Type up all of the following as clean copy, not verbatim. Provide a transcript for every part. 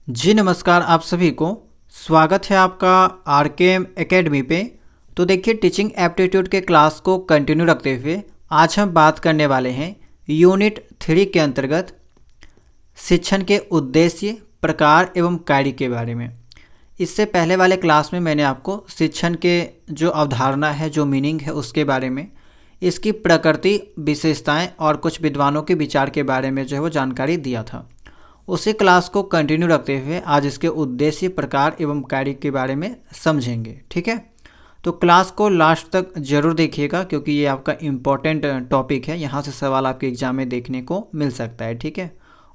जी नमस्कार आप सभी को। स्वागत है आपका आरकेएम एकेडमी पे। तो देखिए टीचिंग एप्टीट्यूड के क्लास को कंटिन्यू रखते हुए आज हम बात करने वाले हैं यूनिट 3 के अंतर्गत शिक्षण के उद्देश्य, प्रकार एवं कार्य के बारे में। इससे पहले वाले क्लास में मैंने आपको शिक्षण के जो अवधारणा है, जो मीनिंग है उसके बारे में, इसकी प्रकृति, विशेषताएं और कुछ विद्वानों के विचार के बारे में जो है वो जानकारी दिया था। उसी क्लास को कंटिन्यू रखते हुए आज इसके उद्देश्य, प्रकार एवं कार्य के बारे में समझेंगे। ठीक है, तो क्लास को लास्ट तक जरूर देखिएगा क्योंकि ये आपका इम्पॉर्टेंट टॉपिक है। यहाँ से सवाल आपके एग्जाम में देखने को मिल सकता है। ठीक है,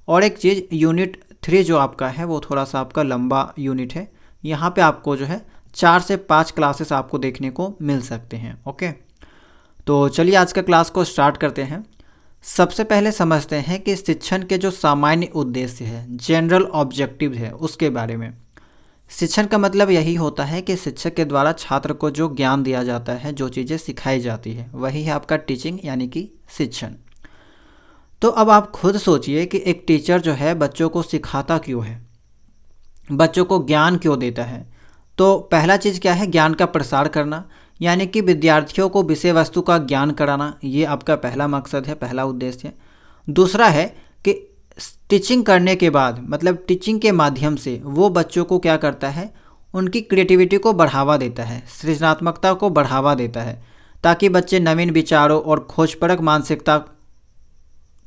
और एक चीज़, यूनिट 3 जो आपका है वो थोड़ा सा आपका लंबा यूनिट है। यहाँ पे आपको जो है 4 से 5 क्लासेस आपको देखने को मिल सकते हैं। ओके, तो चलिए आज का क्लास को स्टार्ट करते हैं। सबसे पहले समझते हैं कि शिक्षण के जो सामान्य उद्देश्य है, जनरल ऑब्जेक्टिव है, उसके बारे में। शिक्षण का मतलब यही होता है कि शिक्षक के द्वारा छात्र को जो ज्ञान दिया जाता है, जो चीज़ें सिखाई जाती है, वही है आपका टीचिंग यानी कि शिक्षण। तो अब आप खुद सोचिए कि एक टीचर जो है बच्चों को सिखाता क्यों है, बच्चों को ज्ञान क्यों देता है। तो पहला चीज़ क्या है, ज्ञान का प्रसार करना, यानी कि विद्यार्थियों को विषय वस्तु का ज्ञान कराना। ये आपका पहला मकसद है, पहला उद्देश्य है। दूसरा है कि टीचिंग करने के बाद, मतलब टीचिंग के माध्यम से वो बच्चों को क्या करता है, उनकी क्रिएटिविटी को बढ़ावा देता है, सृजनात्मकता को बढ़ावा देता है, ताकि बच्चे नवीन विचारों और खोजपरक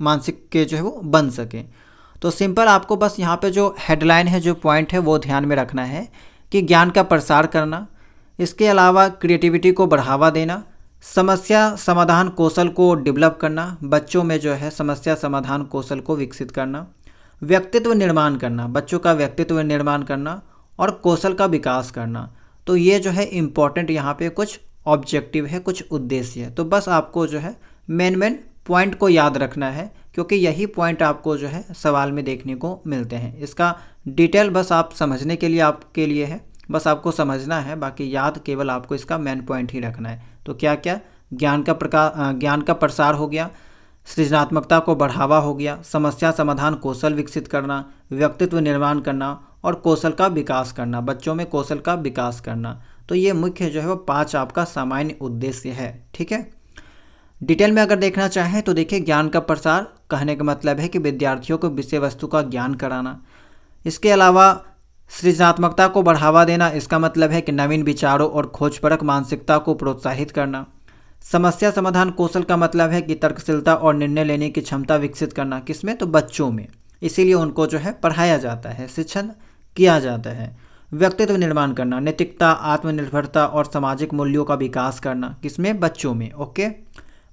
मानसिक के जो है वो बन सकें। तो सिंपल आपको बस यहाँ पे जो हेडलाइन है, जो पॉइंट है, वो ध्यान में रखना है कि ज्ञान का प्रसार करना, इसके अलावा क्रिएटिविटी को बढ़ावा देना, समस्या समाधान कौशल को डेवलप करना, बच्चों में जो है समस्या समाधान कौशल को विकसित करना, व्यक्तित्व निर्माण करना, बच्चों का व्यक्तित्व निर्माण करना और कौशल का विकास करना। तो ये जो है इम्पॉर्टेंट यहाँ पे कुछ ऑब्जेक्टिव है, कुछ उद्देश्य है। तो बस आपको जो है मेन पॉइंट को याद रखना है क्योंकि यही पॉइंट आपको जो है सवाल में देखने को मिलते हैं। इसका डिटेल बस आप समझने के लिए आपके लिए है, बस आपको समझना है, बाकी याद केवल आपको इसका मेन पॉइंट ही रखना है। तो क्या क्या, ज्ञान का प्रसार हो गया, सृजनात्मकता को बढ़ावा हो गया, समस्या समाधान कौशल विकसित करना, व्यक्तित्व निर्माण करना और कौशल का विकास करना, बच्चों में कौशल का विकास करना। तो ये मुख्य जो है वो 5 आपका सामान्य उद्देश्य है। ठीक है, डिटेल में अगर देखना चाहें तो देखिए, ज्ञान का प्रसार कहने का मतलब है कि विद्यार्थियों को विषय वस्तु का ज्ञान कराना। इसके अलावा सृजनात्मकता को बढ़ावा देना, इसका मतलब है कि नवीन विचारों और खोजपरक मानसिकता को प्रोत्साहित करना। समस्या समाधान कौशल का मतलब है कि तर्कशीलता और निर्णय लेने की क्षमता विकसित करना, किसमें, तो बच्चों में, इसीलिए उनको जो है पढ़ाया जाता है, शिक्षण किया जाता है। व्यक्तित्व निर्माण करना, नैतिकता, आत्मनिर्भरता और सामाजिक मूल्यों का विकास करना, किसमें, बच्चों में। ओके,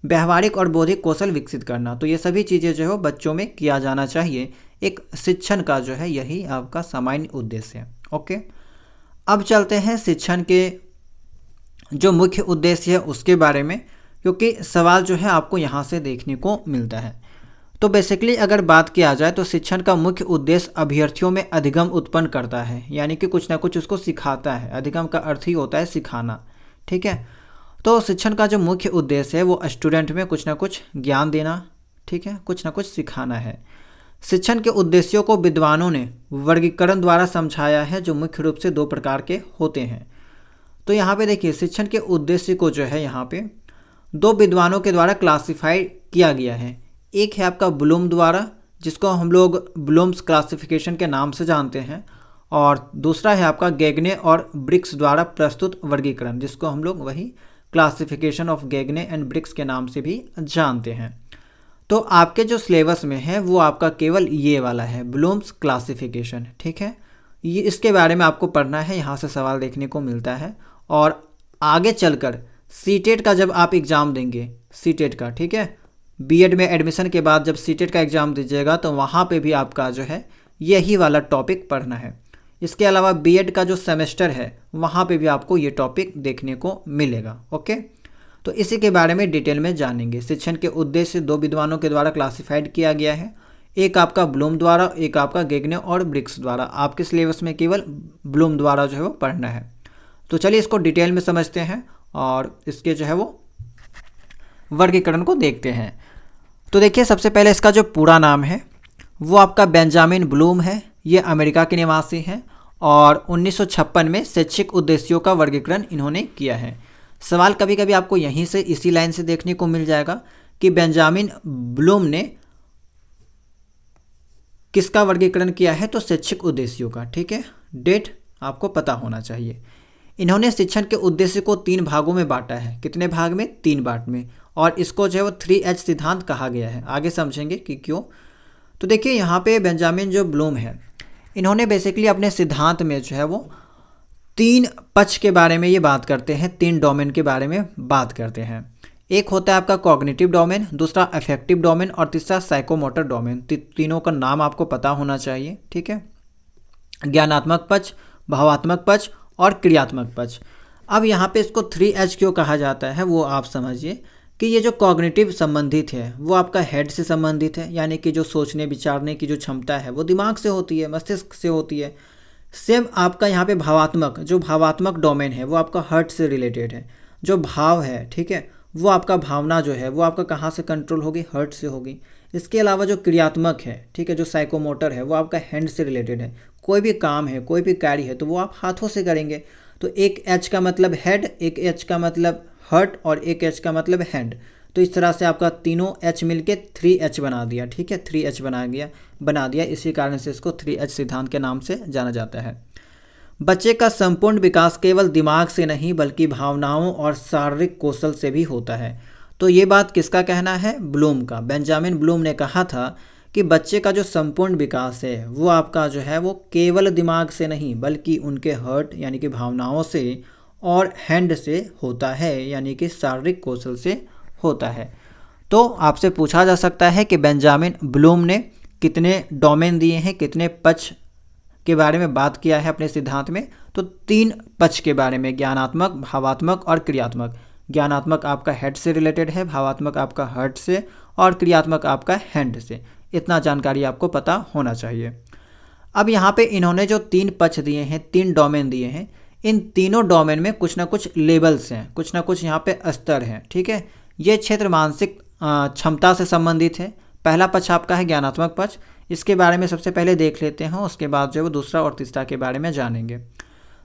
व्यवहारिक और बौद्धिक कौशल विकसित करना। तो ये सभी चीज़ें जो है बच्चों में किया जाना चाहिए। एक शिक्षण का जो है यही आपका सामान्य उद्देश्य है। ओके, अब चलते हैं शिक्षण के जो मुख्य उद्देश्य है उसके बारे में, क्योंकि सवाल जो है आपको यहाँ से देखने को मिलता है। तो बेसिकली अगर बात किया जाए तो शिक्षण का मुख्य उद्देश्य अभ्यर्थियों में अधिगम उत्पन्न करता है, यानी कि कुछ ना कुछ उसको सिखाता है। अधिगम का अर्थ ही होता है सिखाना। ठीक है, तो शिक्षण का जो मुख्य उद्देश्य है वो स्टूडेंट में कुछ ना कुछ ज्ञान देना, ठीक है, कुछ ना कुछ सिखाना है। शिक्षण के उद्देश्यों को विद्वानों ने वर्गीकरण द्वारा समझाया है, जो मुख्य रूप से 2 प्रकार के होते हैं। तो यहाँ पे देखिए, शिक्षण के उद्देश्य को जो है यहाँ पे 2 विद्वानों के द्वारा क्लासिफाई किया गया है। एक है आपका ब्लूम द्वारा, जिसको हम लोग ब्लूम्स क्लासिफिकेशन के नाम से जानते हैं, और दूसरा है आपका गेगने और ब्रिक्स द्वारा प्रस्तुत वर्गीकरण, जिसको हम लोग वही क्लासिफिकेशन ऑफ गेगने एंड ब्रिक्स के नाम से भी जानते हैं। तो आपके जो सिलेबस में है वो आपका केवल ये वाला है, ब्लूम्स क्लासिफिकेशन। ठीक है, ये इसके बारे में आपको पढ़ना है, यहाँ से सवाल देखने को मिलता है। और आगे चलकर सीटेट का जब आप एग्ज़ाम देंगे, सीटेट का, ठीक है, बीएड में एडमिशन के बाद जब सीटेट का एग्ज़ाम दीजिएगा तो वहाँ पे भी आपका जो है यही वाला टॉपिक पढ़ना है। इसके अलावा बीएड का जो सेमेस्टर है वहाँ पे भी आपको ये टॉपिक देखने को मिलेगा। ओके, तो इसी के बारे में डिटेल में जानेंगे। शिक्षण के उद्देश्य 2 विद्वानों के द्वारा क्लासिफाइड किया गया है, एक आपका ब्लूम द्वारा, एक आपका गेगने और ब्रिक्स द्वारा। आपके सिलेबस में केवल ब्लूम द्वारा जो है वो पढ़ना है। तो चलिए इसको डिटेल में समझते हैं और इसके जो है वो वर्गीकरण को देखते हैं। तो देखिए, सबसे पहले इसका जो पूरा नाम है वो आपका बेंजामिन ब्लूम है, ये अमेरिका के निवासी हैं और 1956 में शैक्षिक उद्देश्यों का वर्गीकरण इन्होंने किया है। सवाल कभी कभी आपको यहीं से इसी लाइन से देखने को मिल जाएगा कि बेंजामिन ब्लूम ने किसका वर्गीकरण किया है, तो शैक्षिक उद्देश्यों का। ठीक है, डेट आपको पता होना चाहिए। इन्होंने शिक्षण के उद्देश्य को 3 भागों में बांटा है। कितने भाग में? 3 भाग में। और इसको जो है वो 3H सिद्धांत कहा गया है। आगे समझेंगे कि क्यों। तो देखिए यहाँ पे बेंजामिन जो ब्लूम है, इन्होंने बेसिकली अपने सिद्धांत में जो है वो 3 पक्ष के बारे में ये बात करते हैं, 3 डोमेन के बारे में बात करते हैं। एक होता है आपका कॉग्निटिव डोमेन, दूसरा अफेक्टिव डोमेन और तीसरा साइकोमोटर डोमेन। तीनों का नाम आपको पता होना चाहिए। ठीक है, ज्ञानात्मक पक्ष, भावात्मक पक्ष और क्रियात्मक पक्ष। अब यहाँ पे इसको 3H क्यों कहा जाता है वो आप समझिए कि ये जो कॉग्निटिव संबंधित है वो आपका हेड से संबंधित है, यानी कि जो सोचने विचारने की जो क्षमता है वो दिमाग से होती है, मस्तिष्क से होती है। सेम आपका यहाँ पे भावात्मक, जो भावात्मक डोमेन है वो आपका हार्ट से रिलेटेड है। जो भाव है, ठीक है, वो आपका भावना जो है वो आपका कहाँ से कंट्रोल होगी? हार्ट से होगी। इसके अलावा जो क्रियात्मक है, ठीक है, जो साइकोमोटर है वो आपका हैंड से रिलेटेड है। कोई भी काम है, कोई भी कार्य है तो वो आप हाथों से करेंगे। तो एक H का मतलब हेड, एक H का मतलब हार्ट और एक H का मतलब हैंड। तो इस तरह से आपका तीनों H मिलके 3H बना दिया। ठीक है, 3H बना दिया। इसी कारण से इसको 3H सिद्धांत के नाम से जाना जाता है। बच्चे का संपूर्ण विकास केवल दिमाग से नहीं बल्कि भावनाओं और शारीरिक कौशल से भी होता है। तो ये बात किसका कहना है? ब्लूम का। बेंजामिन ब्लूम ने कहा था कि बच्चे का जो संपूर्ण विकास है वो आपका जो है वो केवल दिमाग से नहीं बल्कि उनके हार्ट यानी कि भावनाओं से और हैंड से होता है, यानी कि शारीरिक कौशल से होता है। तो आपसे पूछा जा सकता है कि बेंजामिन ब्लूम ने कितने डोमेन दिए हैं, कितने पक्ष के बारे में बात किया है अपने सिद्धांत में? तो 3 पक्ष के बारे में, ज्ञानात्मक, भावात्मक और क्रियात्मक। ज्ञानात्मक आपका हेड से रिलेटेड है, भावात्मक आपका हार्ट से और क्रियात्मक आपका हैंड से। इतना जानकारी आपको पता होना चाहिए। अब यहाँ पे इन्होंने जो 3 पक्ष दिए हैं, 3 डोमेन दिए हैं, इन तीनों डोमेन में कुछ ना कुछ लेवल्स हैं, कुछ ना कुछ यहाँ पे स्तर हैं। ठीक है, ये क्षेत्र मानसिक क्षमता से संबंधित है। पहला पक्ष आपका है ज्ञानात्मक पक्ष। इसके बारे में सबसे पहले देख लेते हैं, उसके बाद जो है वो दूसरा और तीसरा के बारे में जानेंगे।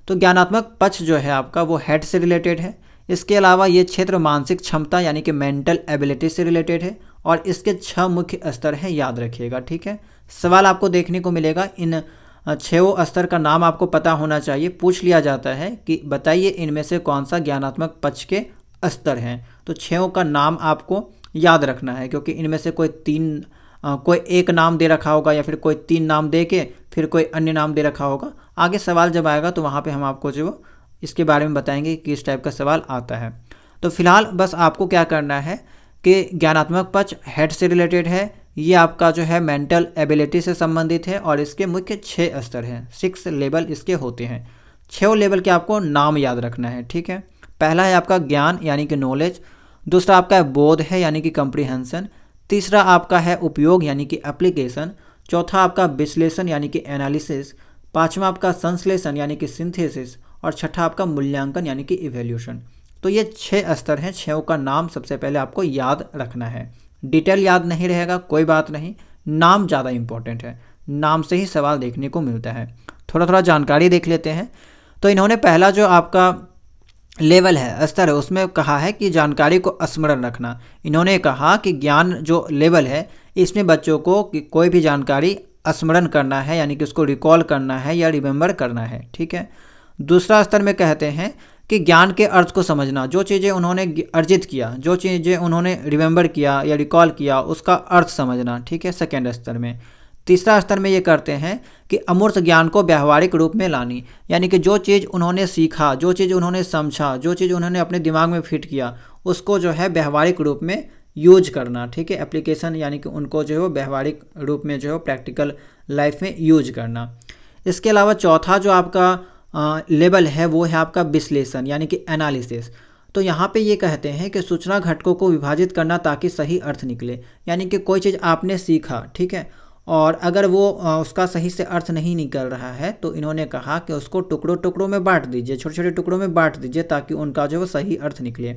तो ज्ञानात्मक पक्ष जो है आपका वो हेड से रिलेटेड है। इसके अलावा ये क्षेत्र मानसिक क्षमता यानी कि मेंटल एबिलिटी से रिलेटेड है और इसके 6 मुख्य स्तर हैं, याद रखिएगा। ठीक है, सवाल आपको देखने को मिलेगा, इन 6 स्तर का नाम आपको पता होना चाहिए। पूछ लिया जाता है कि बताइए इनमें से कौन सा ज्ञानात्मक पक्ष के स्तर हैं। तो 6 का नाम आपको याद रखना है, क्योंकि इनमें से कोई एक नाम दे रखा होगा या फिर कोई 3 नाम दे के फिर कोई अन्य नाम दे रखा होगा। आगे सवाल जब आएगा तो वहाँ पे हम आपको जो इसके बारे में बताएंगे कि किस टाइप का सवाल आता है। तो फिलहाल बस आपको क्या करना है कि ज्ञानात्मक पक्ष हेड से रिलेटेड है, ये आपका जो है मेंटल एबिलिटी से संबंधित है और इसके मुख्य 6 स्तर हैं, 6 लेवल इसके होते हैं। 6 लेवल के आपको नाम याद रखना है। ठीक है, पहला है आपका ज्ञान यानी कि नॉलेज, दूसरा आपका बोध है यानी कि कम्प्रीहेंशन, तीसरा आपका है उपयोग यानी कि एप्लीकेशन, चौथा आपका विश्लेषण यानी कि एनालिसिस, पांचवा आपका संश्लेषण यानी कि सिंथेसिस और छठा आपका मूल्यांकन यानी कि इवैल्यूएशन। तो ये 6 स्तर हैं। 6 का नाम सबसे पहले आपको याद रखना है। डिटेल याद नहीं रहेगा कोई बात नहीं, नाम ज़्यादा इंपॉर्टेंट है, नाम से ही सवाल देखने को मिलता है। थोड़ा थोड़ा जानकारी देख लेते हैं। तो इन्होंने पहला जो आपका लेवल है, स्तर है, उसमें कहा है कि जानकारी को स्मरण रखना। इन्होंने कहा कि ज्ञान जो लेवल है इसमें बच्चों को कोई भी जानकारी स्मरण करना है, यानी कि उसको रिकॉल करना है या रिमेंबर करना है। ठीक है, दूसरा स्तर में कहते हैं कि ज्ञान के अर्थ को समझना, जो चीज़ें उन्होंने अर्जित किया, जो चीज़ें उन्होंने रिमेंबर किया या रिकॉल किया, उसका अर्थ समझना। ठीक है, सेकेंड स्तर में। तीसरा स्तर में ये करते हैं कि अमूर्त ज्ञान को व्यावहारिक रूप में लानी, यानी कि जो चीज़ उन्होंने सीखा, जो चीज़ उन्होंने समझा, जो चीज़ उन्होंने अपने दिमाग में फिट किया, उसको जो है व्यावहारिक रूप में यूज करना। ठीक है, एप्लीकेशन यानी कि उनको जो है व्यावहारिक रूप में जो है प्रैक्टिकल लाइफ में यूज करना। इसके अलावा चौथा जो आपका लेवल है वो है आपका विश्लेषण यानी कि एनालिसिस। तो यहाँ पे ये कहते हैं कि सूचना घटकों को विभाजित करना ताकि सही अर्थ निकले, यानी कि कोई चीज़ आपने सीखा, ठीक है, और अगर वो उसका सही से अर्थ नहीं निकल रहा है तो इन्होंने कहा कि उसको टुकड़ों टुकड़ों में बांट दीजिए, छोटे छोटे टुकड़ों में बांट दीजिए ताकि उनका जो वो सही अर्थ निकले।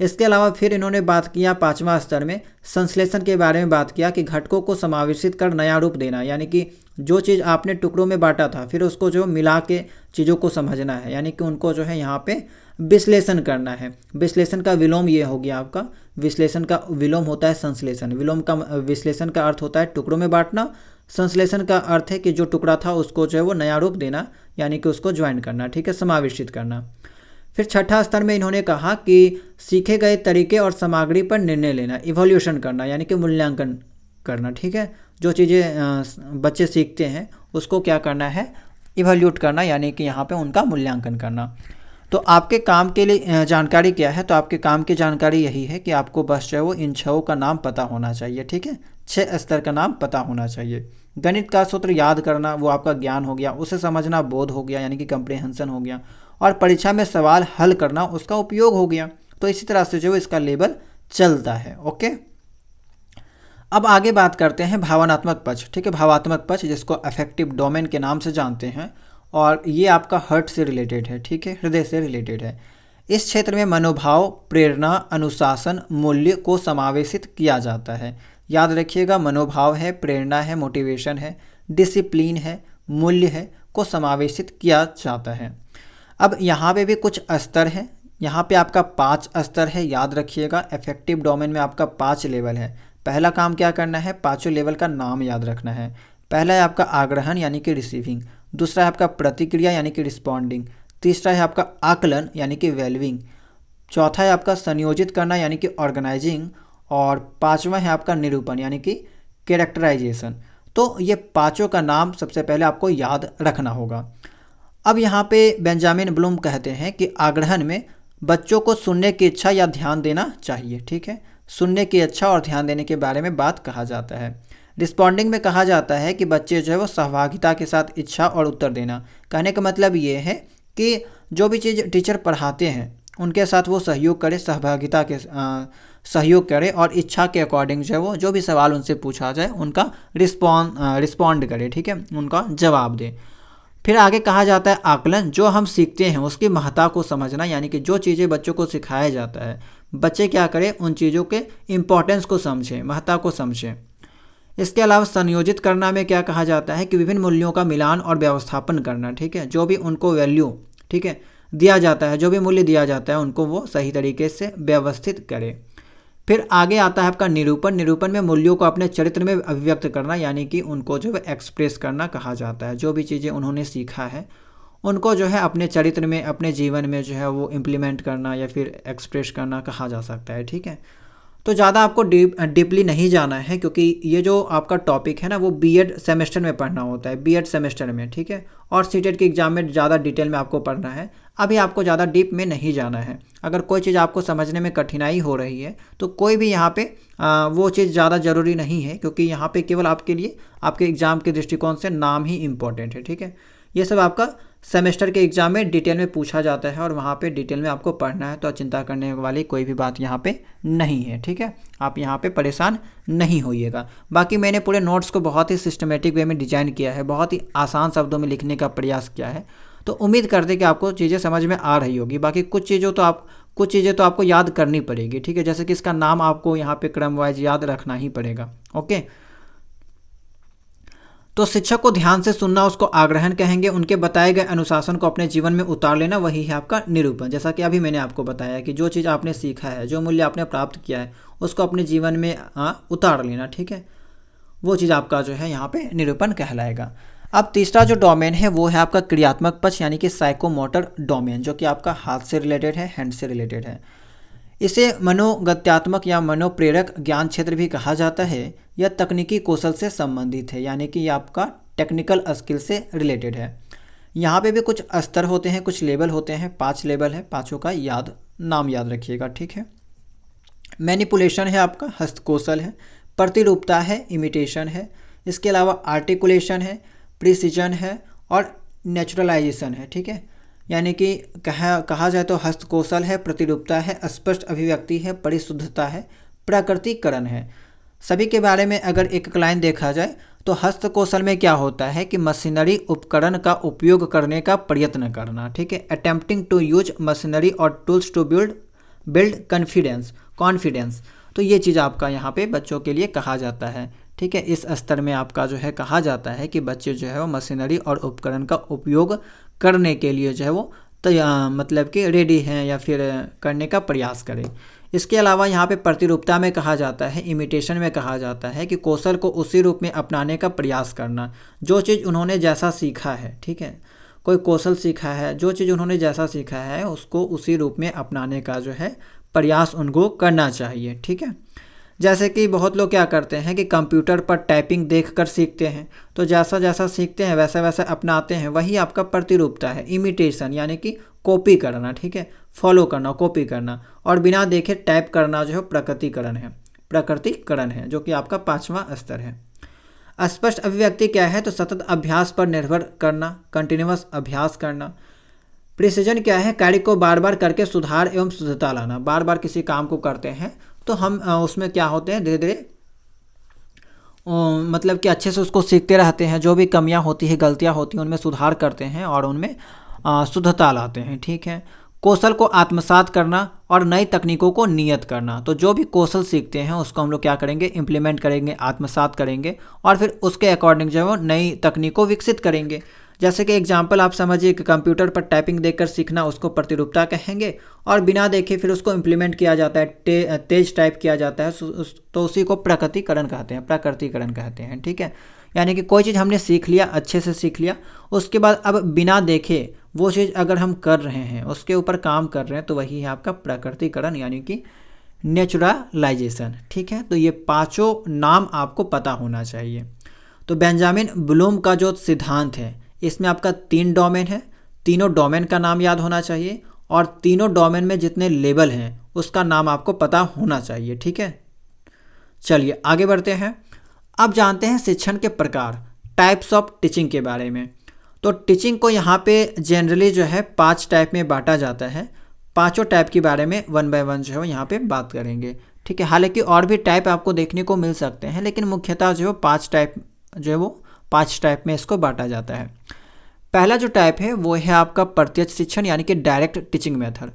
इसके अलावा फिर इन्होंने बात किया 5वां स्तर में संश्लेषण के बारे में बात किया कि घटकों को समावेशित कर नया रूप देना, यानी कि जो चीज़ आपने टुकड़ों में बांटा था फिर उसको जो मिला के चीज़ों को समझना है, यानी कि उनको जो है यहाँ पे विश्लेषण करना है। विश्लेषण का विलोम ये हो गया आपका, विश्लेषण का विलोम होता है संश्लेषण, विश्लेषण का अर्थ होता है टुकड़ों में बांटना, संश्लेषण का अर्थ है कि जो टुकड़ा था उसको जो है वो नया रूप देना, यानी कि उसको ज्वाइन करना, ठीक है, समावेशित करना। फिर छठा स्तर में इन्होंने कहा कि सीखे गए तरीके और सामग्री पर निर्णय लेना, इवोल्यूशन करना, यानी कि मूल्यांकन करना, ठीक है। जो चीज़ें बच्चे सीखते हैं उसको क्या करना है, इवोल्यूट करना, यानी कि यहाँ पे उनका मूल्यांकन करना। तो आपके काम के लिए जानकारी क्या है, तो आपके काम की जानकारी यही है कि आपको बस जो है वो इन 6 का नाम पता होना चाहिए, ठीक है, 6 स्तर का नाम पता होना चाहिए। गणित का सूत्र याद करना वो आपका ज्ञान हो गया, उसे समझना बोध हो गया, यानी कि कंप्रीहेंशन हो गया, और परीक्षा में सवाल हल करना उसका उपयोग हो गया। तो इसी तरह से जो इसका लेवल चलता है। ओके, अब आगे बात करते हैं भावनात्मक पक्ष, ठीक है, भावात्मक पक्ष जिसको अफेक्टिव डोमेन के नाम से जानते हैं, और ये आपका हार्ट से रिलेटेड है, ठीक है, हृदय से रिलेटेड है। इस क्षेत्र में मनोभाव, प्रेरणा, अनुशासन, मूल्य को समावेशित किया जाता है। याद रखिएगा, मनोभाव है, प्रेरणा है, मोटिवेशन है, डिसिप्लिन है, मूल्य है, को समावेशित किया जाता है। अब यहाँ पे भी कुछ स्तर हैं, यहाँ पे आपका 5 स्तर है, याद रखिएगा। अफेक्टिव डोमेन में आपका 5 लेवल है। पहला काम क्या करना है, 5 लेवल का नाम याद रखना है। पहला है आपका आग्रहण यानी कि रिसीविंग, दूसरा है आपका प्रतिक्रिया यानी कि रिस्पॉन्डिंग, तीसरा है आपका आकलन यानी कि वैल्यूइंग, चौथा है आपका संयोजित करना यानी कि ऑर्गेनाइजिंग, और 5वां है आपका निरूपण यानी कि कैरेक्टराइजेशन। तो ये 5 का नाम सबसे पहले आपको याद रखना होगा। अब यहाँ पे बेंजामिन ब्लूम कहते हैं कि आग्रहण में बच्चों को सुनने की इच्छा या ध्यान देना चाहिए, ठीक है, सुनने की इच्छा और ध्यान देने के बारे में बात कहा जाता है। रिस्पॉन्डिंग में कहा जाता है कि बच्चे जो है वो सहभागिता के साथ इच्छा और उत्तर देना। कहने का मतलब ये है कि जो भी चीज़ टीचर पढ़ाते हैं उनके साथ वो सहयोग करे, सहभागिता के सहयोग करे, और इच्छा के अकॉर्डिंग जो है वो जो भी सवाल उनसे पूछा जाए उनका रिस्पॉन्ड करे, ठीक है, उनका जवाब दे। फिर आगे कहा जाता है आकलन, जो हम सीखते हैं उसकी महत्ता को समझना, यानी कि जो चीज़ें बच्चों को सिखाया जाता है बच्चे क्या करें, उन चीज़ों के इम्पोर्टेंस को समझें, महत्ता को समझें। इसके अलावा संयोजित करना में क्या कहा जाता है कि विभिन्न मूल्यों का मिलान और व्यवस्थापन करना, ठीक है, जो भी उनको वैल्यू, ठीक है, दिया जाता है, जो भी मूल्य दिया जाता है उनको वो सही तरीके से व्यवस्थित करे। फिर आगे आता है आपका निरूपण। निरूपण में मूल्यों को अपने चरित्र में अभिव्यक्त करना, यानी कि उनको जो है एक्सप्रेस करना कहा जाता है। जो भी चीज़ें उन्होंने सीखा है उनको जो है अपने चरित्र में, अपने जीवन में जो है वो इम्प्लीमेंट करना या फिर एक्सप्रेस करना कहा जा सकता है, ठीक है। तो ज़्यादा आपको डीपली नहीं जाना है, क्योंकि ये जो आपका टॉपिक है ना वो बीएड सेमेस्टर में पढ़ना होता है, बीएड सेमेस्टर में, ठीक है, और सीटेट के एग्ज़ाम में ज़्यादा डिटेल में आपको पढ़ना है। अभी आपको ज़्यादा डीप में नहीं जाना है। अगर कोई चीज़ आपको समझने में कठिनाई हो रही है तो कोई भी यहाँ पे वो चीज़ ज़्यादा ज़रूरी नहीं है, क्योंकि यहाँ पे केवल आपके लिए आपके एग्ज़ाम के दृष्टिकोण से नाम ही इम्पोर्टेंट है, ठीक है। ये सब आपका सेमेस्टर के एग्ज़ाम में डिटेल में पूछा जाता है और वहाँ पे डिटेल में आपको पढ़ना है, तो चिंता करने वाली कोई भी बात यहाँ पे नहीं है, ठीक है। आप यहाँ पे परेशान नहीं होइएगा। बाकी मैंने पूरे नोट्स को बहुत ही सिस्टमेटिक वे में डिजाइन किया है, बहुत ही आसान शब्दों में लिखने का प्रयास किया है, तो उम्मीद करते कि आपको चीज़ें समझ में आ रही होगी। बाकी कुछ चीज़ें तो आपको याद करनी पड़ेगी, ठीक है, जैसे कि इसका नाम आपको यहाँ पे क्रम वाइज याद रखना ही पड़ेगा। ओके, तो शिक्षक को ध्यान से सुनना उसको आग्रहण कहेंगे। उनके बताए गए अनुशासन को अपने जीवन में उतार लेना वही है आपका निरूपण। जैसा कि अभी मैंने आपको बताया कि जो चीज़ आपने सीखा है, जो मूल्य आपने प्राप्त किया है, उसको अपने जीवन में उतार लेना, ठीक है, वो चीज़ आपका जो है यहाँ पे निरूपण कहलाएगा। अब तीसरा जो डोमेन है वो है आपका क्रियात्मक पक्ष, यानी कि साइकोमोटर डोमेन, जो कि आपका हाथ से रिलेटेड है, हैंड से रिलेटेड है। इसे मनोगत्यात्मक या मनोप्रेरक ज्ञान क्षेत्र भी कहा जाता है। यह तकनीकी कौशल से संबंधित है, यानी कि यह आपका टेक्निकल स्किल से रिलेटेड है। यहाँ पे भी कुछ स्तर होते हैं, कुछ लेवल होते हैं, 5 लेवल है, 5 का नाम याद रखिएगा, ठीक है। मैनिपुलेशन है आपका हस्तकौशल है, प्रतिरूपता है, इमिटेशन है, इसके अलावा आर्टिकुलेशन है, प्रिसीजन है और नेचुरलाइजेशन है, ठीक है। यानी कि कहा जाए तो हस्तकौशल है, प्रतिरूपता है, स्पष्ट अभिव्यक्ति है, परिशुद्धता है, प्राकृतिकरण है। सभी के बारे में अगर एक लाइन देखा जाए तो हस्तकौशल में क्या होता है कि मशीनरी उपकरण का उपयोग करने का प्रयत्न करना, ठीक है, अटेम्प्टिंग टू यूज मशीनरी और tools to build build confidence. तो ये चीज़ आपका यहाँ पे बच्चों के लिए कहा जाता है, ठीक है। इस स्तर में आपका जो है कहा जाता है कि बच्चे जो है वो मशीनरी और उपकरण का उपयोग करने के लिए जो है वो मतलब कि रेडी हैं या फिर करने का प्रयास करें। इसके अलावा यहाँ पे प्रतिरूपता में कहा जाता है, इमिटेशन में कहा जाता है कि कौशल को उसी रूप में अपनाने का प्रयास करना, जो चीज़ उन्होंने जैसा सीखा है, ठीक है। कोई कौशल सीखा है, जो चीज़ उन्होंने जैसा सीखा है उसको उसी रूप में अपनाने का जो है प्रयास उनको करना चाहिए, ठीक है। जैसे कि बहुत लोग क्या करते हैं कि कंप्यूटर पर टाइपिंग देखकर सीखते हैं, तो जैसा जैसा सीखते हैं वैसा वैसा अपनाते हैं, वही आपका प्रतिरूपता है। इमिटेशन यानी कि कॉपी करना, ठीक है, फॉलो करना, कॉपी करना। और बिना देखे टाइप करना जो है प्रकटीकरण है, जो कि आपका 5वां स्तर है। स्पष्ट अभिव्यक्ति क्या है, तो सतत अभ्यास पर निर्भर करना, कंटिन्यूअस अभ्यास करना। प्रिसीजन क्या है, कार्य को बार बार करके सुधार एवं शुद्धता लाना। बार बार किसी काम को करते हैं तो हम उसमें क्या होते हैं, धीरे धीरे मतलब कि अच्छे से उसको सीखते रहते हैं। जो भी कमियां होती है, गलतियां होती हैं, उनमें सुधार करते हैं और उनमें शुद्धता लाते हैं, ठीक है। कौशल को आत्मसात करना और नई तकनीकों को नियत करना। तो जो भी कौशल सीखते हैं उसको हम लोग क्या करेंगे, इम्प्लीमेंट करेंगे, आत्मसात करेंगे और फिर उसके अकॉर्डिंग जो है वो नई तकनीकों विकसित करेंगे। जैसे कि एग्जांपल आप समझिए कि कंप्यूटर पर टाइपिंग देखकर सीखना, उसको प्रतिरूपता कहेंगे। और बिना देखे फिर उसको इम्प्लीमेंट किया जाता है, तेज टाइप किया जाता है, तो उसी को प्रकटीकरण कहते हैं, ठीक है। यानी कि कोई चीज़ हमने सीख लिया, अच्छे से सीख लिया, उसके बाद अब बिना देखे वो चीज़ अगर हम कर रहे हैं, उसके ऊपर काम कर रहे हैं, तो वही है आपका प्रकटीकरण यानी कि नेचुरलाइजेशन, ठीक है। तो ये 5 नाम आपको पता होना चाहिए। तो बेंजामिन ब्लूम का जो सिद्धांत है, इसमें आपका 3 डोमेन है, तीनों डोमेन का नाम याद होना चाहिए और तीनों डोमेन में जितने लेवल हैं उसका नाम आपको पता होना चाहिए, ठीक है। चलिए आगे बढ़ते हैं। अब जानते हैं शिक्षण के प्रकार, टाइप्स ऑफ टीचिंग के बारे में। तो टीचिंग को यहाँ पे जनरली जो है 5 टाइप में बांटा जाता है। 5 टाइप के बारे में 1 बाय 1 जो है यहाँ पे बात करेंगे, ठीक है। हालांकि और भी टाइप आपको देखने को मिल सकते हैं, लेकिन मुख्यतः जो है 5 टाइप जो है वो 5 टाइप में इसको बांटा जाता है। पहला जो टाइप है वो है आपका प्रत्यक्ष शिक्षण यानी कि डायरेक्ट टीचिंग मेथड।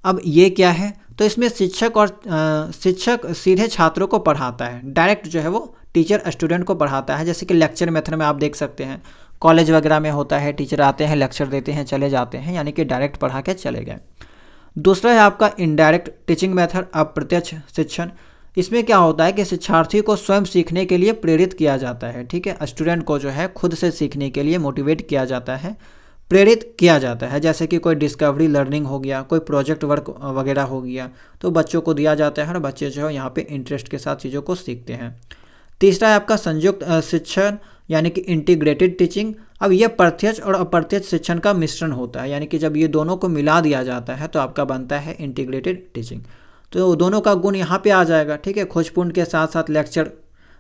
अब ये क्या है, तो इसमें शिक्षक सीधे छात्रों को पढ़ाता है। डायरेक्ट जो है वो टीचर स्टूडेंट को पढ़ाता है, जैसे कि लेक्चर मेथड में आप देख सकते हैं, कॉलेज वगैरह में होता है, टीचर आते हैं, लेक्चर देते हैं, चले जाते हैं, यानी कि डायरेक्ट पढ़ा के चले गए। दूसरा है आपका इनडायरेक्ट टीचिंग मेथड, अप्रत्यक्ष शिक्षण। इसमें क्या होता है कि शिक्षार्थी को स्वयं सीखने के लिए प्रेरित किया जाता है, ठीक है। स्टूडेंट को जो है खुद से सीखने के लिए मोटिवेट किया जाता है, प्रेरित किया जाता है। जैसे कि कोई डिस्कवरी लर्निंग हो गया, कोई प्रोजेक्ट वर्क वगैरह हो गया, तो बच्चों को दिया जाता है और बच्चे जो है यहाँ पे इंटरेस्ट के साथ चीज़ों को सीखते हैं। तीसरा है आपका संयुक्त शिक्षण यानी कि इंटीग्रेटेड टीचिंग। अब यह प्रत्यक्ष और अप्रत्यक्ष शिक्षण का मिश्रण होता है, यानी कि जब ये दोनों को मिला दिया जाता है तो आपका बनता है इंटीग्रेटेड टीचिंग। तो दोनों का गुण यहाँ पे आ जाएगा, ठीक है। खोजपूर्ण के साथ साथ लेक्चर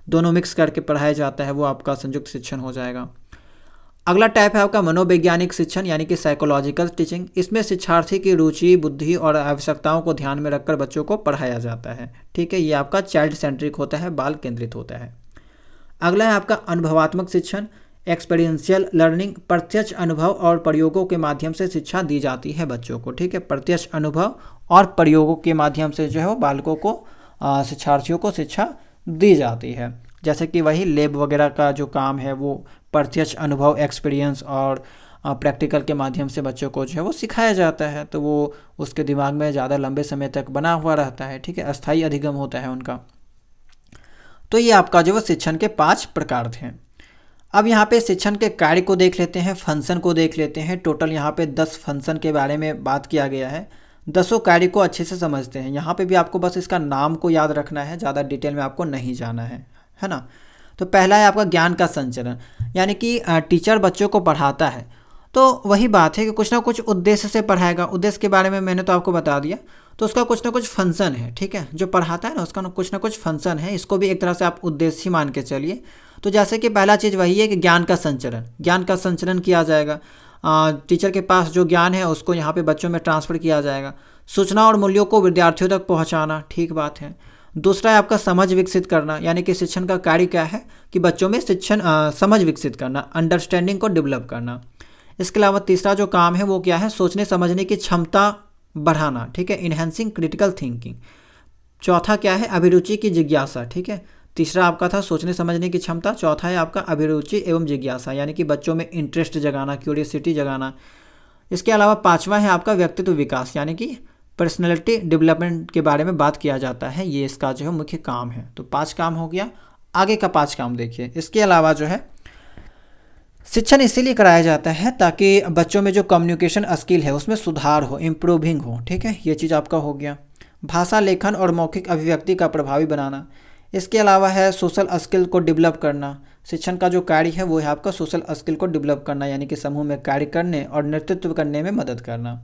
दोनों मिक्स करके पढ़ाया जाता है, वो आपका संयुक्त शिक्षण हो जाएगा। अगला टाइप है आपका मनोवैज्ञानिक शिक्षण यानी कि साइकोलॉजिकल टीचिंग। इसमें शिक्षार्थी की रुचि, बुद्धि और आवश्यकताओं को ध्यान में रखकर बच्चों को पढ़ाया जाता है, ठीक है। ये आपका चाइल्ड सेंट्रिक होता है, बाल केंद्रित होता है। अगला है आपका अनुभवात्मक शिक्षण, एक्सपीरियंशियल लर्निंग। प्रत्यक्ष अनुभव और प्रयोगों के माध्यम से शिक्षा दी जाती है बच्चों को, ठीक है। प्रत्यक्ष अनुभव और प्रयोगों के माध्यम से जो है बालकों को, शिक्षार्थियों को शिक्षा दी जाती है। जैसे कि वही लैब वगैरह का जो काम है वो प्रत्यक्ष अनुभव, एक्सपीरियंस और प्रैक्टिकल के माध्यम से बच्चों को जो है वो सिखाया जाता है, तो वो उसके दिमाग में ज़्यादा लंबे समय तक बना हुआ रहता है, ठीक है। अस्थायी अधिगम होता है उनका। तो ये आपका जो है शिक्षण के 5 प्रकार थे। अब यहाँ पे शिक्षण के कार्य को देख लेते हैं, फंक्शन को देख लेते हैं। टोटल यहाँ पे 10 फंक्शन के बारे में बात किया गया है। 10 कार्य को अच्छे से समझते हैं। यहाँ पे भी आपको बस इसका नाम को याद रखना है, ज़्यादा डिटेल में आपको नहीं जाना है ना। तो पहला है आपका ज्ञान का संचरण, यानी कि टीचर बच्चों को पढ़ाता है, तो वही बात है कि कुछ ना कुछ उद्देश्य से पढ़ाएगा। उद्देश्य के बारे में मैंने तो आपको बता दिया, तो उसका कुछ ना कुछ फंक्शन है, ठीक है। जो पढ़ाता है ना उसका कुछ ना कुछ फंक्शन है, इसको भी एक तरह से आप उद्देश्य ही मान के चलिए। तो जैसे कि पहला चीज़ वही है कि ज्ञान का संचरण किया जाएगा। टीचर के पास जो ज्ञान है उसको यहाँ पे बच्चों में ट्रांसफ़र किया जाएगा। सूचना और मूल्यों को विद्यार्थियों तक पहुँचाना, ठीक बात है। दूसरा है आपका समझ विकसित करना, यानी कि शिक्षण का कार्य क्या है कि बच्चों में समझ विकसित करना, अंडरस्टैंडिंग को डेवलप करना। इसके अलावा तीसरा जो काम है वो क्या है, सोचने समझने की क्षमता बढ़ाना, ठीक है, इन्हेंसिंग क्रिटिकल थिंकिंग। चौथा क्या है, अभिरुचि की जिज्ञासा, ठीक है। तीसरा आपका था सोचने समझने की क्षमता, चौथा है आपका अभिरुचि एवं जिज्ञासा, यानी कि बच्चों में इंटरेस्ट जगाना, क्यूरियोसिटी जगाना। इसके अलावा पांचवा है आपका व्यक्तित्व विकास, यानी कि पर्सनैलिटी डेवलपमेंट के बारे में बात किया जाता है, ये इसका जो है मुख्य काम है। तो 5 काम हो गया। आगे का 5 काम देखिए। इसके अलावा जो है शिक्षण इसीलिए कराया जाता है ताकि बच्चों में जो कम्युनिकेशन स्किल है उसमें सुधार हो, इम्प्रूविंग हो, ठीक है, ये चीज़ आपका हो गया। भाषा, लेखन और मौखिक अभिव्यक्ति का प्रभावी बनाना। इसके अलावा है सोशल स्किल को डेवलप करना। शिक्षण का जो कार्य है वो है आपका सोशल स्किल को डेवलप करना, यानी कि समूह में कार्य करने और नेतृत्व करने में मदद करना।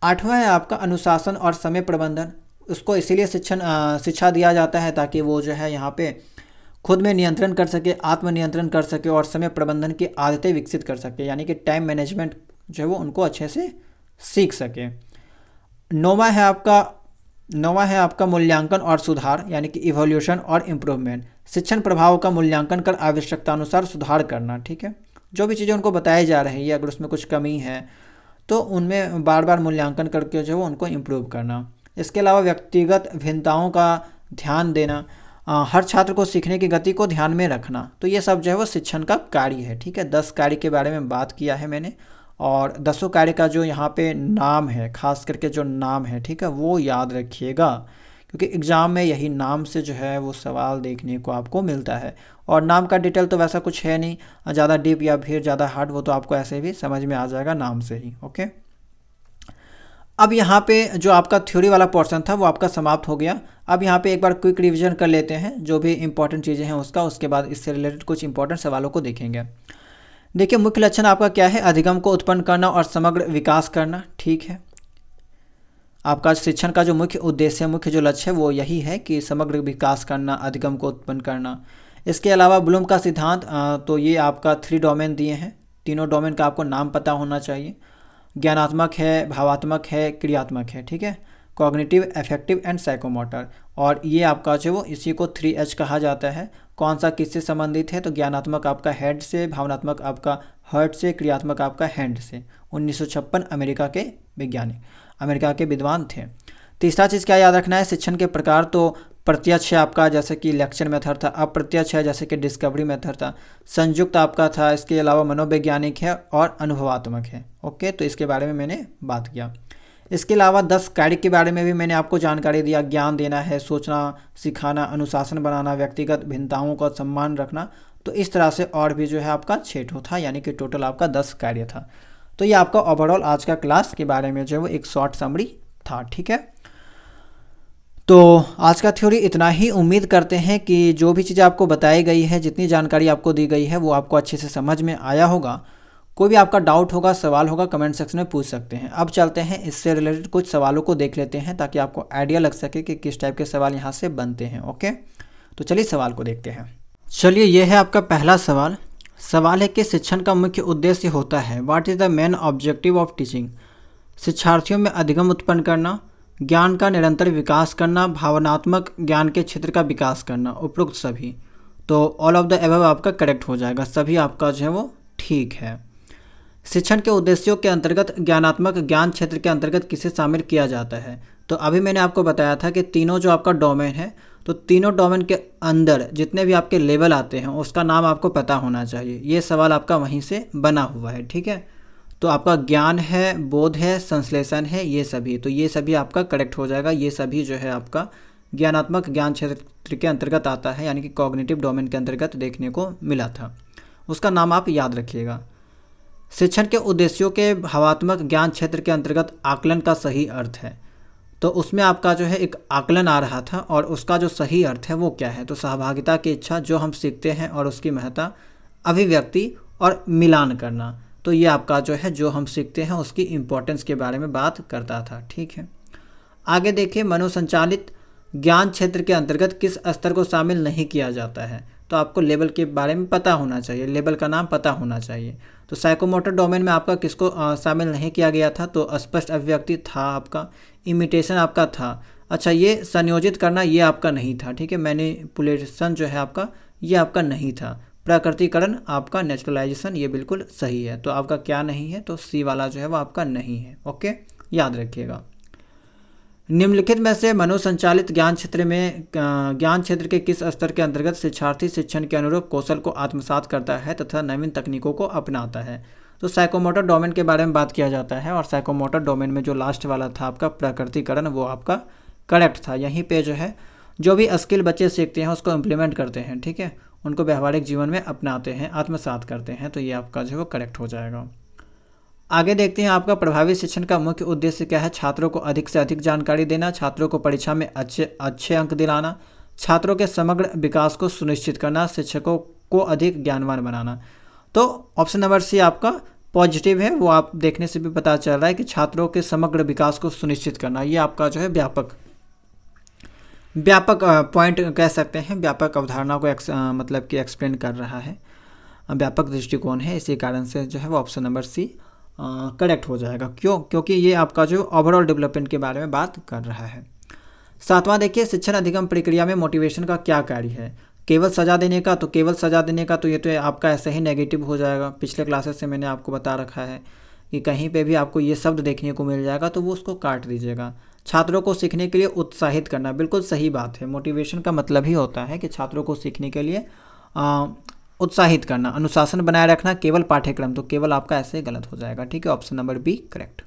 8वां है आपका अनुशासन और समय प्रबंधन। उसको इसीलिए शिक्षा दिया जाता है ताकि वो जो है यहाँ पे खुद में नियंत्रण कर सके, आत्मनियंत्रण कर सके और समय प्रबंधन की आदतें विकसित कर सके, यानी कि टाइम मैनेजमेंट जो है वो उनको अच्छे से सीख सके। 9वां है आपका मूल्यांकन और सुधार, यानी कि इवोल्यूशन और इम्प्रूवमेंट। शिक्षण प्रभाव का मूल्यांकन कर आवश्यकता अनुसार सुधार करना, ठीक है। जो भी चीज़ें उनको बताई जा रही है अगर उसमें कुछ कमी है तो उनमें बार बार मूल्यांकन करके जो है उनको इम्प्रूव करना। इसके अलावा व्यक्तिगत भिन्नताओं का ध्यान देना, हर छात्र को सीखने की गति को ध्यान में रखना। तो ये सब जो है वो शिक्षण का कार्य है, ठीक है। 10 कार्य के बारे में बात किया है मैंने, और 10 कार्य का जो यहाँ पे नाम है, खास करके जो नाम है, ठीक है, वो याद रखिएगा, क्योंकि एग्ज़ाम में यही नाम से जो है वो सवाल देखने को आपको मिलता है। और नाम का डिटेल तो वैसा कुछ है नहीं ज़्यादा डीप या फिर ज़्यादा हार्ड, वो तो आपको ऐसे भी समझ में आ जाएगा नाम से ही। ओके, अब यहाँ पे जो आपका थ्योरी वाला पोर्शन था वो आपका समाप्त हो गया। अब यहाँ पे एक बार क्विक रिवीजन कर लेते हैं जो भी इंपॉर्टेंट चीज़ें हैं उसका, उसके बाद इससे रिलेटेड कुछ इंपॉर्टेंट सवालों को देखेंगे। देखिए, मुख्य लक्षण आपका क्या है, अधिगम को उत्पन्न करना और समग्र विकास करना, ठीक है। आपका शिक्षण का जो मुख्य उद्देश्य है, मुख्य जो लक्ष्य है वो यही है कि समग्र विकास करना, अधिगम को उत्पन्न करना। इसके अलावा ब्लूम का सिद्धांत, तो ये आपका 3 डोमेन दिए हैं, तीनों डोमेन का आपको नाम पता होना चाहिए। ज्ञानात्मक है, भावात्मक है, क्रियात्मक है, ठीक है, कॉग्निटिव, अफेक्टिव एंड साइकोमोटर। और ये आपका जो वो इसी को 3H कहा जाता है। कौन सा किससे संबंधित है, तो ज्ञानात्मक आपका हेड से, भावनात्मक आपका हर्ट से, क्रियात्मक आपका हैंड से। 1956 अमेरिका के वैज्ञानिक, अमेरिका के विद्वान थे। तीसरा चीज़ क्या याद रखना है, शिक्षण के प्रकार, तो प्रत्यक्ष है आपका जैसे कि लेक्चर मेथड था, अप्रत्यक्ष है जैसे कि डिस्कवरी मेथड था, संयुक्त आपका था, इसके अलावा मनोवैज्ञानिक है और अनुभवात्मक है। ओके, तो इसके बारे में मैंने बात किया। इसके अलावा 10 कार्य के बारे में भी मैंने आपको जानकारी दिया, ज्ञान देना है, सोचना, सिखाना, अनुशासन बनाना, व्यक्तिगत भिन्नताओं का सम्मान रखना। तो इस तरह से और भी जो है आपका 6 था, यानी कि टोटल आपका 10 कार्य था। तो ये आपका ओवरऑल आज का क्लास के बारे में जो है वो एक शॉर्ट समरी था, ठीक है। तो आज का थ्योरी इतना ही। उम्मीद करते हैं कि जो भी चीज़ें आपको बताई गई है, जितनी जानकारी आपको दी गई है वो आपको अच्छे से समझ में आया होगा। कोई भी आपका डाउट होगा, सवाल होगा, कमेंट सेक्शन में पूछ सकते हैं। अब चलते हैं इससे रिलेटेड कुछ सवालों को देख लेते हैं ताकि आपको आइडिया लग सके कि किस टाइप के सवाल यहाँ से बनते हैं। ओके, तो चलिए सवाल को देखते हैं। चलिए, ये है आपका पहला सवाल। सवाल है कि शिक्षण का मुख्य उद्देश्य होता है, what is the main objective of teaching. शिक्षार्थियों में अधिगम उत्पन्न करना, ज्ञान का निरंतर विकास करना, भावनात्मक ज्ञान के क्षेत्र का विकास करना, उपरोक्त सभी। तो ऑल ऑफ द एबव आपका करेक्ट हो जाएगा, सभी आपका जो है वो ठीक है। शिक्षण के उद्देश्यों के अंतर्गत ज्ञानात्मक ज्ञान क्षेत्र के अंतर्गत किसे शामिल किया जाता है। तो अभी मैंने आपको बताया था कि तीनों जो आपका डोमेन है, तो तीनों डोमेन के अंदर जितने भी आपके लेवल आते हैं उसका नाम आपको पता होना चाहिए। ये सवाल आपका वहीं से बना हुआ है, ठीक है। तो आपका ज्ञान है, बोध है, संश्लेषण है, ये सभी, तो ये सभी आपका करेक्ट हो जाएगा। ये सभी जो है आपका ज्ञानात्मक ज्ञान क्षेत्र के अंतर्गत आता है, यानी कि कॉग्निटिव डोमेन के अंतर्गत देखने को मिला था। उसका नाम आप याद रखिएगा। शिक्षण के उद्देश्यों के भावात्मक ज्ञान क्षेत्र के अंतर्गत आकलन का सही अर्थ है, तो उसमें आपका जो है एक आकलन आ रहा था और उसका जो सही अर्थ है वो क्या है, तो सहभागिता की इच्छा, जो हम सीखते हैं और उसकी महत्ता, अभिव्यक्ति और मिलान करना। तो ये आपका जो है जो हम सीखते हैं उसकी इम्पोर्टेंस के बारे में बात करता था, ठीक है। आगे देखिए, मनोसंचालित ज्ञान क्षेत्र के अंतर्गत किस स्तर को शामिल नहीं किया जाता है। तो आपको लेवल के बारे में पता होना चाहिए, लेवल का नाम पता होना चाहिए। तो साइकोमोटर डोमेन में आपका किसको शामिल नहीं किया गया था, तो स्पष्ट अभिव्यक्ति था आपका, इमिटेशन आपका था। अच्छा, ये संयोजित करना ये आपका नहीं था, ठीक है। मैनिपुलेशन जो है आपका ये आपका नहीं था। प्राकृतिकरण आपका, नेचुरलाइजेशन, ये बिल्कुल सही है। तो आपका क्या नहीं है, तो सी वाला जो है वो आपका नहीं है। ओके, याद रखिएगा। निम्नलिखित में से मनोसंचालित ज्ञान क्षेत्र के किस स्तर के अंतर्गत शिक्षार्थी शिक्षण के अनुरूप कौशल को आत्मसात करता है तथा नवीन तकनीकों को अपनाता है? तो साइकोमोटर डोमेन के बारे में बात किया जाता है, और साइकोमोटर डोमेन में जो लास्ट वाला था आपका प्रकृतिकरण, वो आपका करेक्ट था। यहीं पे जो है जो भी स्किल बच्चे सीखते हैं उसको इम्प्लीमेंट करते हैं, ठीक है, उनको व्यवहारिक जीवन में अपनाते हैं, आत्मसात करते हैं, तो ये आपका जो है वो करेक्ट हो जाएगा। आगे देखते हैं आपका प्रभावी शिक्षण का मुख्य उद्देश्य क्या है? छात्रों को अधिक से अधिक जानकारी देना, छात्रों को परीक्षा में अच्छे अंक दिलाना, छात्रों के समग्र विकास को सुनिश्चित करना, शिक्षकों को अधिक ज्ञानवान बनाना। तो ऑप्शन नंबर सी आपका पॉजिटिव है, वो आप देखने से भी पता चल रहा है कि छात्रों के समग्र विकास को सुनिश्चित करना, ये आपका जो है व्यापक पॉइंट कह सकते हैं, व्यापक अवधारणा को मतलब कि एक्सप्लेन कर रहा है, व्यापक दृष्टिकोण है, इसी कारण से जो है वो ऑप्शन नंबर सी करेक्ट हो जाएगा। क्योंकि ये आपका जो ओवरऑल डेवलपमेंट के बारे में बात कर रहा है। 7वां देखिए, शिक्षण अधिगम प्रक्रिया में मोटिवेशन का क्या कार्य है? केवल सजा देने का, तो केवल सजा देने का तो ये तो आपका ऐसे ही नेगेटिव हो जाएगा। पिछले क्लासेस से मैंने आपको बता रखा है कि कहीं पे भी आपको ये शब्द देखने को मिल जाएगा तो वो उसको काट दीजिएगा। छात्रों को सीखने के लिए उत्साहित करना, बिल्कुल सही बात है। मोटिवेशन का मतलब ही होता है कि छात्रों को सीखने के लिए उत्साहित करना। अनुशासन बनाए रखना, केवल पाठ्यक्रम, तो केवल आपका ऐसे गलत हो जाएगा, ठीक है, ऑप्शन नंबर बी करेक्ट।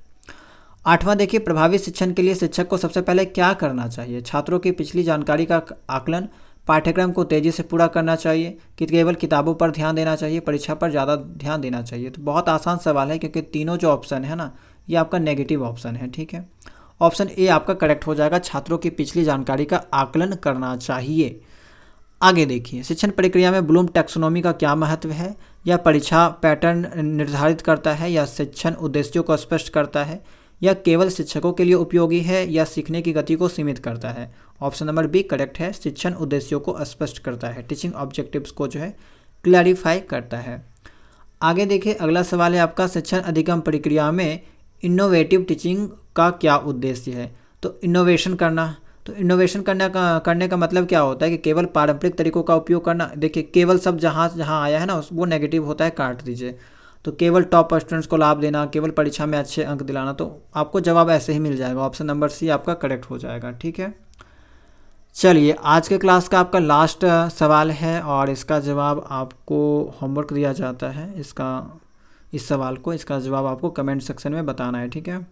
8वां देखिए, प्रभावी शिक्षण के लिए शिक्षक को सबसे पहले क्या करना चाहिए? छात्रों की पिछली जानकारी का आकलन, पाठ्यक्रम को तेजी से पूरा करना चाहिए, कि केवल किताबों पर ध्यान देना चाहिए, परीक्षा पर ज़्यादा ध्यान देना चाहिए? तो बहुत आसान सवाल है, क्योंकि तीनों जो ऑप्शन है ना, ये आपका नेगेटिव ऑप्शन है, ठीक है। ऑप्शन ए आपका करेक्ट हो जाएगा, छात्रों की पिछली जानकारी का आकलन करना चाहिए। आगे देखिए, शिक्षण प्रक्रिया में ब्लूम टैक्सोनॉमी का क्या महत्व है? या परीक्षा पैटर्न निर्धारित करता है, या शिक्षण उद्देश्यों को स्पष्ट करता है, या केवल शिक्षकों के लिए उपयोगी है, या सीखने की गति को सीमित करता है? ऑप्शन नंबर बी करेक्ट है, शिक्षण उद्देश्यों को स्पष्ट करता है, टीचिंग ऑब्जेक्टिव्स को जो है क्लैरिफाई करता है। आगे देखिए, अगला सवाल है आपका, शिक्षण अधिगम प्रक्रिया में इनोवेटिव टीचिंग का क्या उद्देश्य है? तो इनोवेशन करना, तो इनोवेशन करने का मतलब क्या होता है कि केवल पारंपरिक तरीकों का उपयोग करना। देखिए, केवल सब जहाँ आया है ना वो नेगेटिव होता है, काट दीजिए। तो केवल टॉप स्टूडेंट्स को लाभ देना, केवल परीक्षा में अच्छे अंक दिलाना, तो आपको जवाब ऐसे ही मिल जाएगा, ऑप्शन नंबर सी आपका करेक्ट हो जाएगा, ठीक है। चलिए, आज के क्लास का आपका लास्ट सवाल है, और इसका जवाब आपको होमवर्क दिया जाता है। इस सवाल को, इसका जवाब आपको कमेंट सेक्शन में बताना है, ठीक है।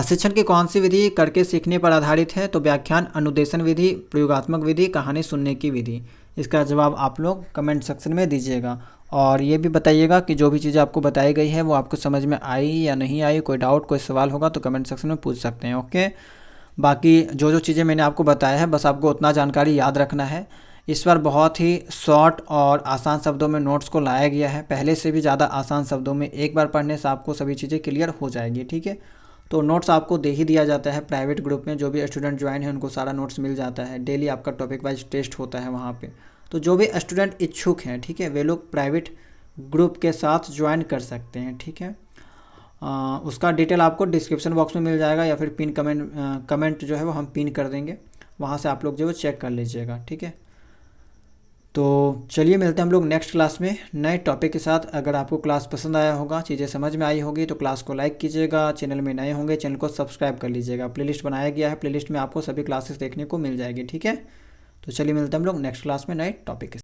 शिक्षण की कौन सी विधि करके सीखने पर आधारित है? तो व्याख्यान, अनुदेशन विधि, प्रयोगात्मक विधि, कहानी सुनने की विधि। इसका जवाब आप लोग कमेंट सेक्शन में दीजिएगा, और ये भी बताइएगा कि जो भी चीज़ें आपको बताई गई है वो आपको समझ में आई या नहीं आई। कोई डाउट, कोई सवाल होगा तो कमेंट सेक्शन में पूछ सकते हैं, ओके। बाकी जो चीज़ें मैंने आपको बताया है, बस आपको उतना जानकारी याद रखना है। इस बार बहुत ही शॉर्ट और आसान शब्दों में नोट्स को लाया गया है, पहले से भी ज़्यादा आसान शब्दों में। एक बार पढ़ने से आपको सभी चीज़ें क्लियर हो जाएगी, ठीक है। तो नोट्स आपको दे ही दिया जाता है प्राइवेट ग्रुप में, जो भी स्टूडेंट ज्वाइन है उनको सारा नोट्स मिल जाता है। डेली आपका टॉपिक वाइज टेस्ट होता है वहाँ पे। तो जो भी स्टूडेंट इच्छुक हैं, ठीक है, वे लोग प्राइवेट ग्रुप के साथ ज्वाइन कर सकते हैं, ठीक है। उसका डिटेल आपको डिस्क्रिप्शन बॉक्स में मिल जाएगा, या फिर पिन कमेंट जो है वो हम पिन कर देंगे, वहाँ से आप लोग जो है चेक कर लीजिएगा, ठीक है। तो चलिए, मिलते हैं हम लोग नेक्स्ट क्लास में नए टॉपिक के साथ। अगर आपको क्लास पसंद आया होगा, चीज़ें समझ में आई होगी, तो क्लास को लाइक कीजिएगा। चैनल में नए होंगे, चैनल को सब्सक्राइब कर लीजिएगा। प्लेलिस्ट बनाया गया है, प्लेलिस्ट में आपको सभी क्लासेस देखने को मिल जाएगी, ठीक है। तो चलिए, मिलते हैं हम लोग नेक्स्ट क्लास में नए टॉपिक के साथ।